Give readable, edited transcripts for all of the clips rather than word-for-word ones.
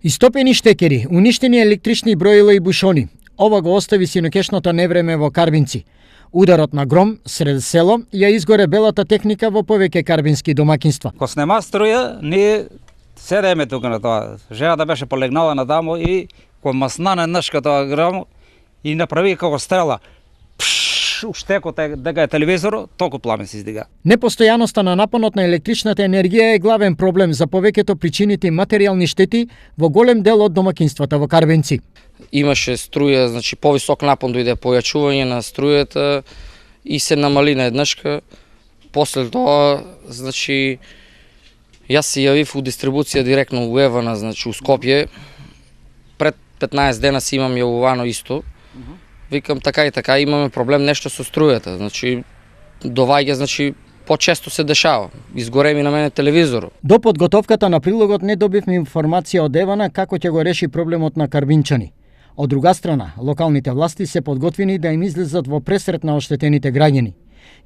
Истопени штекери, уништени електрични броила и бушони. Ова го остави синокешното невреме во Карбинци. Ударот на гром сред село ја изгоре белата техника во повеќе карбински домакинства. Кога снема струја, ние седеме тука на тоа. Жената беше полегнала на дамо и кога маснане нешка тоа гром и направи како стрела. Штекот дека е телевизорот, толку пламен се издига. Непостојаноста на напонот на електричната енергија е главен проблем за повеќето причините материјални штети во голем дел од домакинствата во Карбинци. Имаше струја, значи повисок напон дојде појачување на струјата и се намали на еднашка. После тоа, значи јас се јавив у дистрибуција директно у Евана, значи у Скопје. Пред 15 дена си имам јавувано исто. Викам така и така, имаме проблем нешто со струјата, значи доваѓа, значи почесто се дешава. Изгоре ми на мене телевизорот. До подготовката на прилогот не добивме информација од Евана како ќе го реши проблемот на карбинчани. Од друга страна, локалните власти се подготвени да им излезат во пресрет на оштетените граѓани.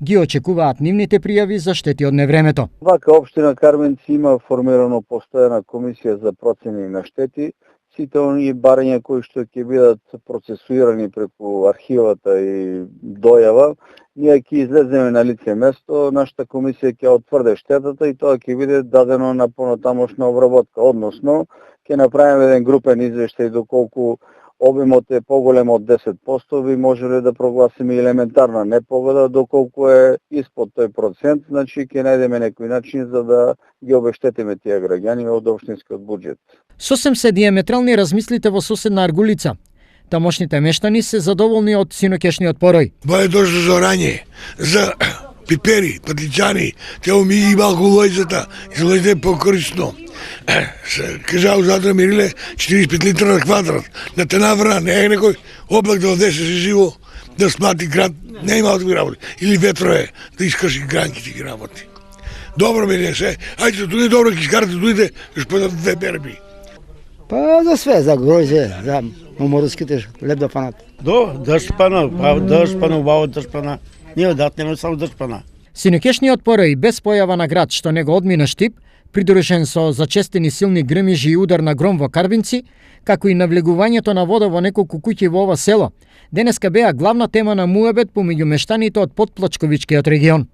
Ги очекуваат нивните пријави за штети од невремето. Вака општина Карбинци има формирано постојана комисија за процени на штети. Сите оние барања кои што ќе бидат процесуирани преку архивата и дојава, ние ќе излеземе на лице место, нашата комисија ќе отврде штетата и тоа ќе биде дадено на понатамошна обработка, односно ќе направиме еден групен извештај доколку обимот е поголем од 10%, би можеле да прогласиме елементарна непогода, доколку е испод тој процент, значи ќе најдеме некој начин за да ги обештетиме тие граѓани од општинскиот буџет. Сосем се диаметрални размислите во соседна Аргулица. Тамошните мештани се задоволни од синокешниот порој. Баје дошло за рање, за пипери, патличани, тео ми и малку лојзата, и се лојзата е покорисно. Кажал затоа мириле 45 литра на квадрат, да те навра, не е некој облак да однесе се живо, да смати град, не има да ги работи. Или ветро е, да искаши гранките ги работи. Добро ми не се, ајде туди добро ќе искарате туди, ќе спојдат 2 берби. Па за све, за грозе, за моморските леп да панат. Дожд пана, дожд пана, убаво дожд пана. Ние датнеме само дожд пана. Синокешниот порој без појава на град што не го одмина Штип, придружен со зачестени силни грмежи и удар на гром во Карбинци, како и навлегувањето на вода во неколку куќи во ова село, денеска беа главна тема на муабет помеѓу мештаните од Потплачковичкиот регион.